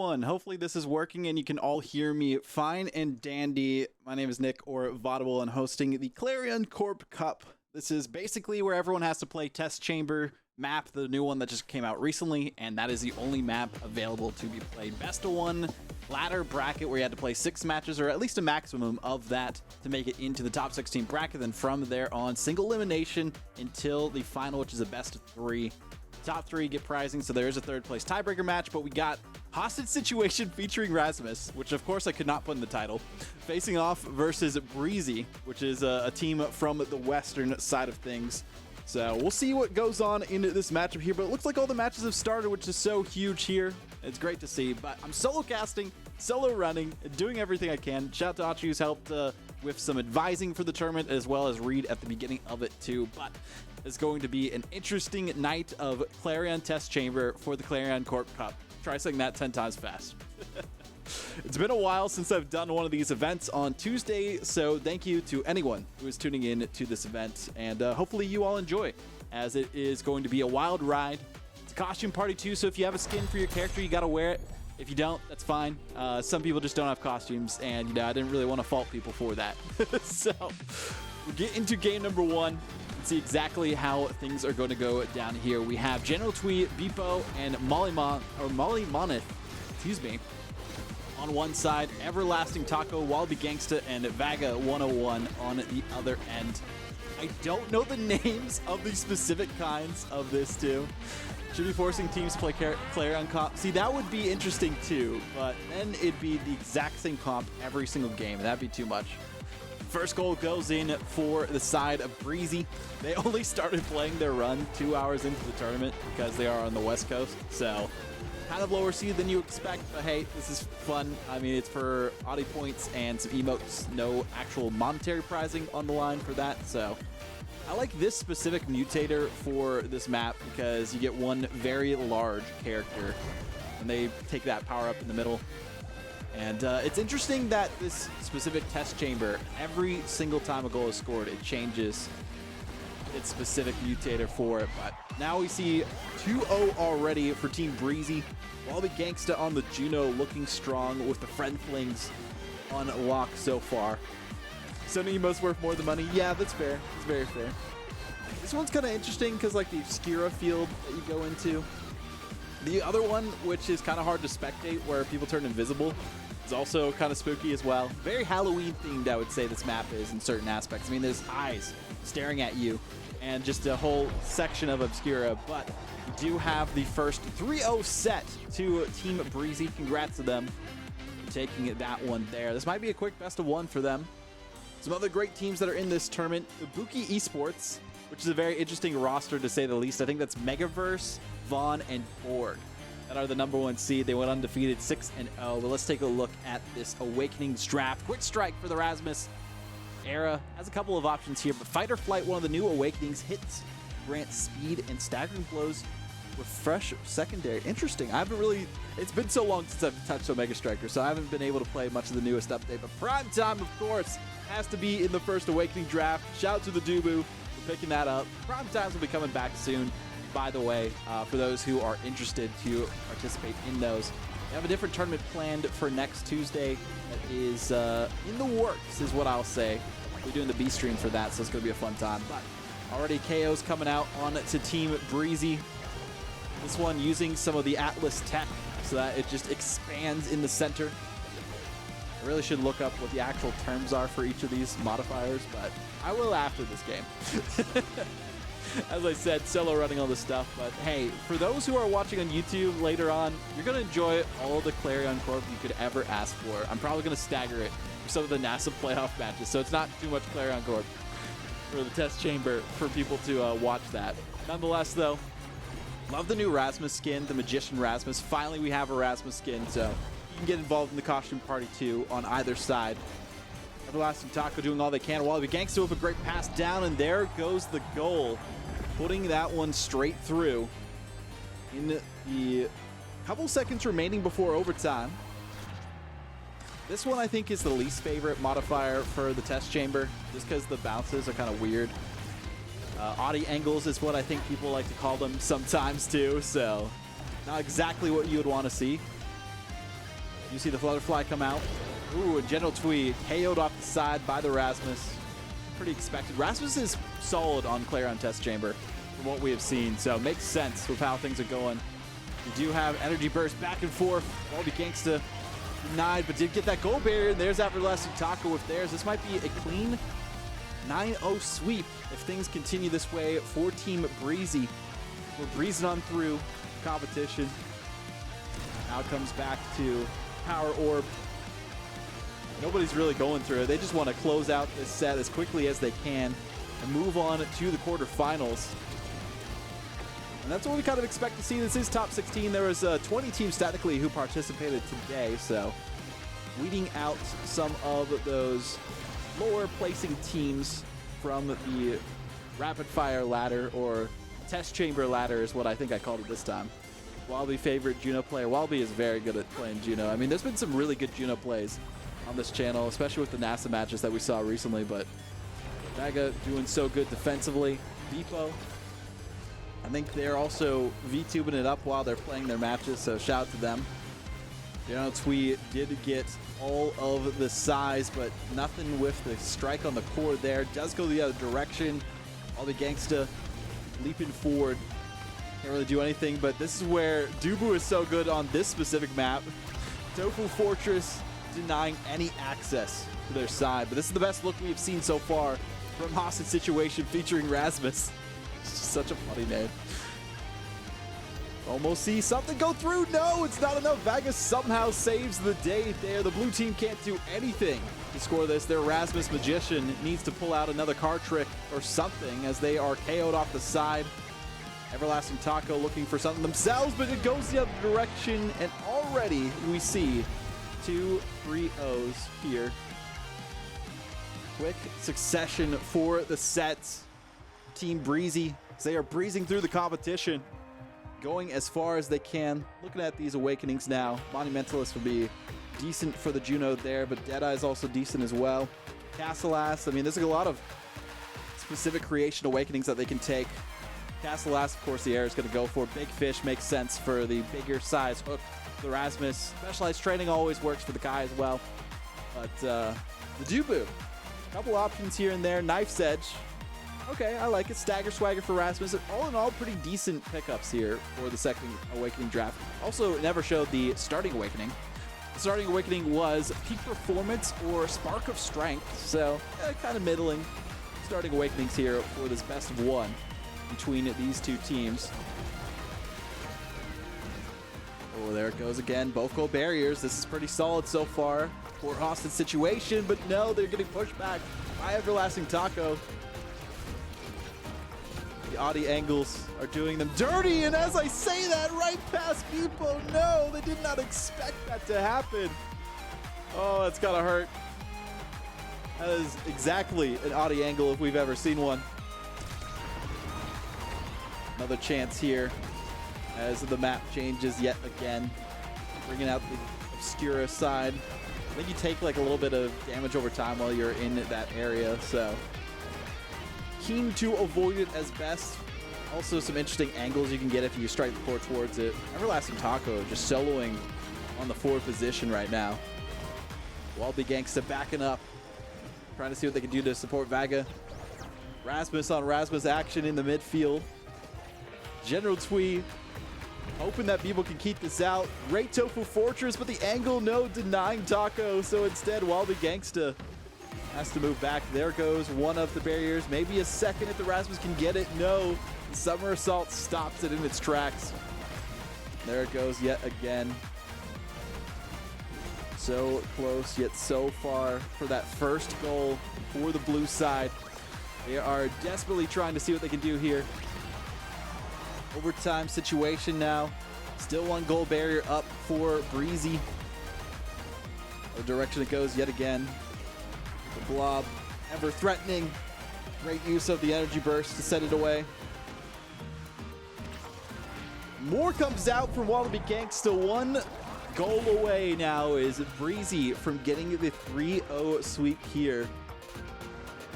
everyone. Hopefully this is working and you can all hear me fine and dandy. My name is Nick, or Vodible, and hosting the Clarion Corp Cup. This is basically where everyone has to play Test Chamber Map, the new one that just came out recently, and that is the only map available to be played. Best of one ladder bracket where you had to play 6 matches, or at least a maximum of that, to make it into the top 16 bracket. Then from there on, single elimination until the final, which is a best of 3. Top 3 get prizing, so there is a third place tiebreaker match, but we got Hostage Situation featuring Rasmus, which of course I could not put in the title, facing off versus Breezy, which is a team from the western side of things. So we'll see what goes on in this matchup here, but it looks like all the matches have started, which is so huge here. It's great to see, but I'm solo casting, solo running, doing everything I can. Shout out to Achi, who's helped with some advising for the tournament, as well as Reed at the beginning of it too. But it's going to be an interesting night of Clarion Test Chamber for the Clarion Corp Cup. Try saying that 10 times fast. It's been a while since I've done one of these events on Tuesday, so thank you to anyone who is tuning in to this event, and hopefully you all enjoy, as it is going to be a wild ride. It's a costume party too, so if you have a skin for your character, you gotta wear it. If you don't, that's fine. Some people just don't have costumes, and I didn't really want to fault people for that. So we'll get into game number 1. See exactly how things are going to go down here. We have General Twee, Beepo, and Molly Moneth, excuse me, on one side, Everlasting Taco, Wallaby Gangsta, and Vaga 101 on the other end. I don't know the names of the specific kinds of this too. Should be forcing teams to play Clarion comp. See, that would be interesting too, but then it'd be the exact same comp every single game. That'd be too much. First goal goes in for the side of Breezy. They only started playing their run 2 hours into the tournament because they are on the West Coast. So kind of lower seed than you expect, but hey, this is fun. I mean, it's for Audi points and some emotes. No actual monetary prizing on the line for that. So I like this specific mutator for this map because you get one very large character and they take that power up in the middle. And it's interesting that this specific test chamber, every single time a goal is scored, it changes its specific mutator for it. But now we see 2-0 already for Team Breezy. Wallaby Gangsta on the Juno looking strong with the friend flings on lock so far. So emo's worth more than money. Yeah, that's fair. It's very fair. This one's kind of interesting because like the Obscura field that you go into. The other one, which is kind of hard to spectate, where people turn invisible, is also kind of spooky as well. Very Halloween themed, I would say this map is in certain aspects. I mean, there's eyes staring at you and just a whole section of Obscura, but we do have the first 3-0 set to Team Breezy. Congrats to them for taking that one there. This might be a quick best of 1 for them. Some other great teams that are in this tournament, Ibuki Esports, which is a very interesting roster to say the least. I think that's Megaverse, Vaughn, and Borg that are the #1 seed. They went undefeated 6-0. But let's take a look at this Awakenings draft. Quick strike for the Rasmus era. Has a couple of options here, but Fight or Flight, one of the new Awakenings, hits grant speed and staggering blows with fresh secondary. Interesting. I haven't really, it's been so long since I've touched Omega Striker, so I haven't been able to play much of the newest update. But Prime Time, of course, has to be in the first Awakening draft. Shout out to the Dubu for picking that up. Prime Times will be coming back soon, by the way, for those who are interested to participate in those. We have a different tournament planned for next Tuesday that is in the works, is what I'll say. We're doing the B stream for that, so it's going to be a fun time. But already KO's coming out on to Team Breezy. This one using some of the Atlas tech so that it just expands in the center. I really should look up what the actual terms are for each of these modifiers, but I will after this game. As I said, solo running all this stuff, but hey, for those who are watching on YouTube later on, you're going to enjoy all the Clarion Corp you could ever ask for. I'm probably going to stagger it for some of the NASA playoff matches, so it's not too much Clarion Corp for the test chamber for people to watch that. Nonetheless, though, love the new Rasmus skin, the Magician Rasmus. Finally, we have a Rasmus skin, so you can get involved in the costume party too on either side. Everlasting Taco doing all they can. Wallaby Gangsta with a great pass down, and there goes the goal. Putting that one straight through in the couple seconds remaining before overtime. This one I think is the least favorite modifier for the test chamber, just because the bounces are kind of weird. Audi angles is what I think people like to call them sometimes too, so not exactly what you would want to see. You see the Flutterfly come out. Ooh, and General Twee KO'd off the side by the Rasmus. Pretty expected. Rasmus is solid on Clarion Test Chamber from what we have seen, so it makes sense with how things are going. You do have Energy Burst back and forth. Baldy Gangsta denied, but did get that goal barrier, and there's Everlasting Taco with theirs. This might be a clean 9-0 sweep if things continue this way for Team Breezy. We're breezing on through competition. Now it comes back to Power Orb. Nobody's really going through it. They just want to close out this set as quickly as they can and move on to the quarterfinals. And that's what we kind of expect to see. This is top 16. There was 20 teams technically who participated today, so weeding out some of those lower placing teams from the rapid fire ladder, or test chamber ladder is what I think I called it this time. Wallaby favorite Juno player. Wallaby is very good at playing Juno. I mean, there's been some really good Juno plays on this channel, especially with the NASA matches that we saw recently, but Vaga doing so good defensively. Beepo, I think they're also VTubing it up while they're playing their matches, so shout out to them. You know, Twee did get all of the size, but nothing with the strike on the core there. Does go the other direction. All the Gangsta leaping forward. Can't really do anything, but this is where Dubu is so good on this specific map. Tofu Fortress denying any access to their side, but this is the best look we've seen so far from Hostage Situation featuring Rasmus. Such a funny name. Almost see something go through. No, it's not enough. Vegas somehow saves the day there. The blue team can't do anything to score this. Their Rasmus Magician needs to pull out another card trick or something as they are KO'd off the side. Everlasting Taco looking for something themselves, but it goes the other direction, and already we see 2 3-0s here. Quick succession for the sets. Team Breezy, they are breezing through the competition, going as far as they can. Looking at these awakenings now, Monumentalist would be decent for the Juno there, but Deadeye is also decent as well. Castellass, I mean, there's a lot of specific creation awakenings that they can take. Castellass, of course, the air is going to go for. Big Fish makes sense for the bigger size hook. The Rasmus, specialized training always works for the Kai as well. But the Dubu, a couple options here and there. Knife's Edge, okay, I like it. Stagger Swagger for Rasmus. All in all, pretty decent pickups here for the second Awakening draft. Also, never showed the starting Awakening. The starting Awakening was Peak Performance or Spark of Strength, so kind of middling starting Awakenings here for this best of one between these two teams. Oh, there it goes again. Both goal barriers. This is pretty solid so far for Hostage Situation, but no, they're getting pushed back by Everlasting Taco. The Audi angles are doing them dirty, and as I say that, right past Beepo. No, they did not expect that to happen. Oh, that's gotta hurt. That is exactly an Audi angle if we've ever seen one. Another chance here as the map changes yet again, bringing out the Obscura side. I think you take like a little bit of damage over time while you're in that area, so keen to avoid it as best. Also some interesting angles you can get if you strike the core towards it. Everlasting Taco just soloing on the forward position right now. Wallaby Gangsta backing up, trying to see what they can do to support Vaga. Rasmus on Rasmus action in the midfield. General Twee hoping that people can keep this out. Great Tofu Fortress, but the angle, no, denying Taco. So instead, Wallaby Gangsta has to move back. There goes one of the barriers. Maybe a second if the Rasmus can get it. No, the Summer Assault stops it in its tracks. There it goes yet again. So close, yet so far for that first goal for the blue side. They are desperately trying to see what they can do here. Overtime situation now. Still one goal barrier up for Breezy. The direction it goes yet again. The Blob, ever threatening. Great use of the energy burst to set it away. More comes out from Wallaby Gangsta. One goal away now is Breezy from getting the 3-0 sweep here.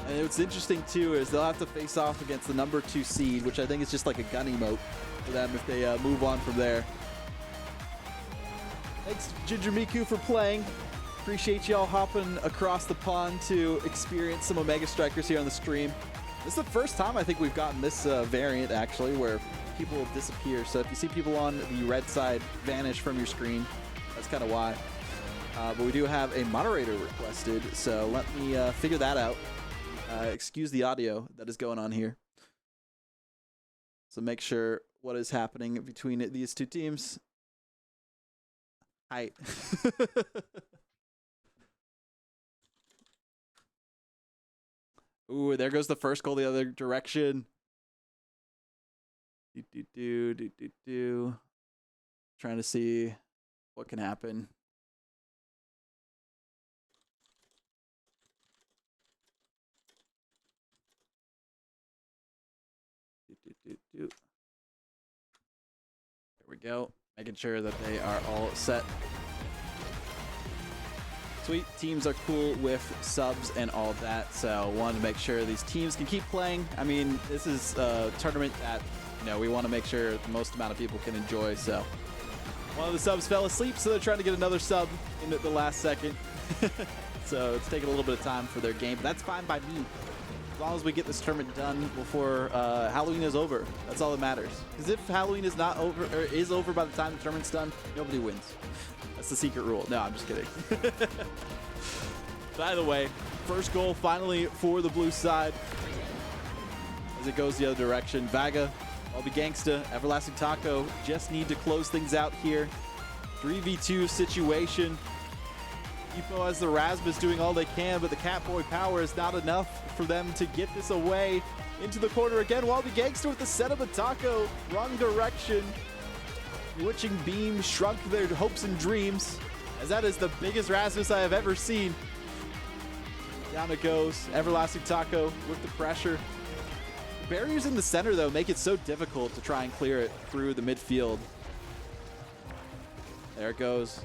And what's interesting too is they'll have to face off against the number 2 seed, which I think is just like a gun emote for them if they move on from there. Thanks, Ginger Miku, for playing. Appreciate y'all hopping across the pond to experience some Omega Strikers here on the stream. This is the first time I think we've gotten this variant, actually, where people will disappear. So if you see people on the red side vanish from your screen, that's kind of why. But we do have a moderator requested, so let me figure that out. Excuse the audio that is going on here. So make sure what is happening between these two teams. Hi. Ooh, there goes the first goal the other direction. Trying to see what can happen. There we go. Making sure that they are all set. Sweet. Teams are cool with subs and all of that, so wanted to make sure these teams can keep playing. I mean, this is a tournament that, you know, we want to make sure the most amount of people can enjoy, so one of the subs fell asleep, so they're trying to get another sub in the last second. So it's taking a little bit of time for their game, but that's fine by me. As long as we get this tournament done before Halloween is over, that's all that matters. Because if Halloween is not over, or is over by the time the tournament's done, nobody wins. That's the secret rule. No, I'm just kidding. By the way, first goal finally for the blue side as it goes the other direction. Vaga, I'll be Gangsta, Everlasting Taco just need to close things out here. 3v2 situation. Epo has the Rasmus doing all they can, but the Catboy power is not enough for them to get this away. Into the corner again, Wallaby Gangster with the setup of Taco. Wrong direction. Witching Beam shrunk their hopes and dreams, as that is the biggest Rasmus I have ever seen. Down it goes. Everlasting Taco with the pressure. The barriers in the center, though, make it so difficult to try and clear it through the midfield. There it goes.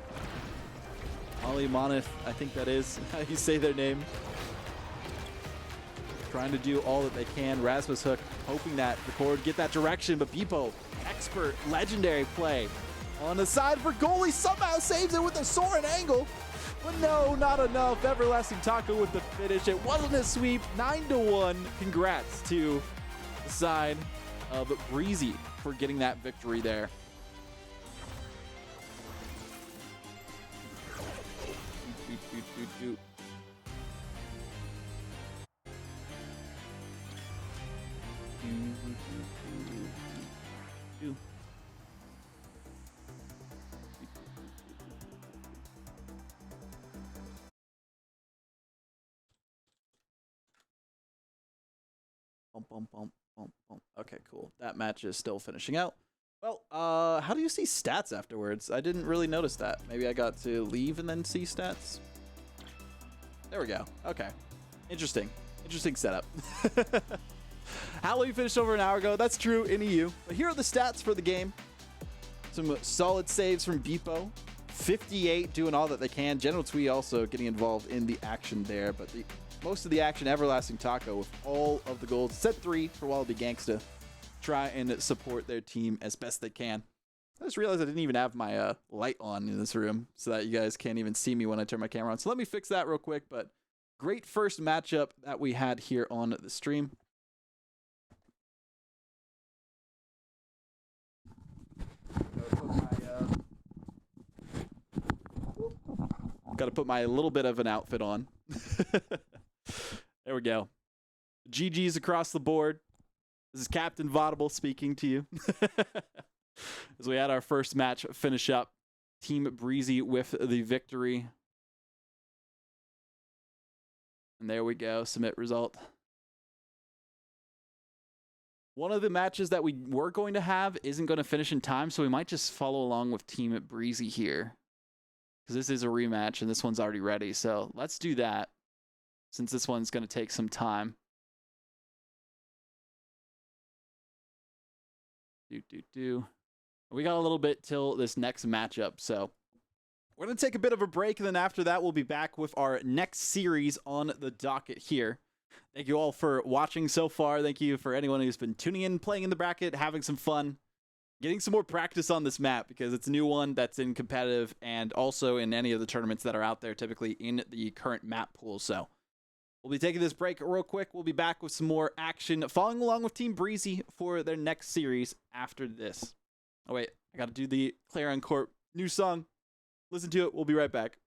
Ollie Monith, I think that is how you say their name. Trying to do all that they can. Rasmus Hook hoping that the cord get that direction, but Beepo, expert, legendary play. On the side for goalie, somehow saves it with a soaring angle. But no, not enough. Everlasting Taco with the finish. It wasn't a sweep. 9-1. Congrats to the side of Breezy for getting that victory there. Okay, cool. That match is still finishing out. Well, how do you see stats afterwards? I didn't really notice that. Maybe I got to leave and then see stats. There we go. Okay. Interesting. Interesting setup. Halloween finished over an hour ago. That's true in EU. But here are the stats for the game. Some solid saves from Beepo. 58 doing all that they can. General Twee also getting involved in the action there. But most of the action, Everlasting Taco with all of the goals. Set 3 for Wallaby Gangsta. Try and support their team as best they can. I just realized I didn't even have my light on in this room so that you guys can't even see me when I turn my camera on. So let me fix that real quick. But great first matchup that we had here on the stream. Got to put my little bit of an outfit on. There we go. GG's across the board. This is Captain Vodible speaking to you. As we had our first match finish up. Team Breezy with the victory. And there we go. Submit result. One of the matches that we were going to have isn't going to finish in time, so we might just follow along with Team Breezy here. Because this is a rematch, and this one's already ready. So let's do that, since this one's going to take some time. We got a little bit till this next matchup, so we're going to take a bit of a break, and then after that, we'll be back with our next series on the docket here. Thank you all for watching so far. Thank you for anyone who's been tuning in, playing in the bracket, having some fun. getting some more practice on this map because it's a new one that's in competitive and also in any of the tournaments that are out there, typically in the current map pool. So we'll be taking this break real quick. We'll be back with some more action, following along with Team Breezy for their next series after this. Oh, wait, I got to do the Clarion Corp new song. Listen to it. We'll be right back.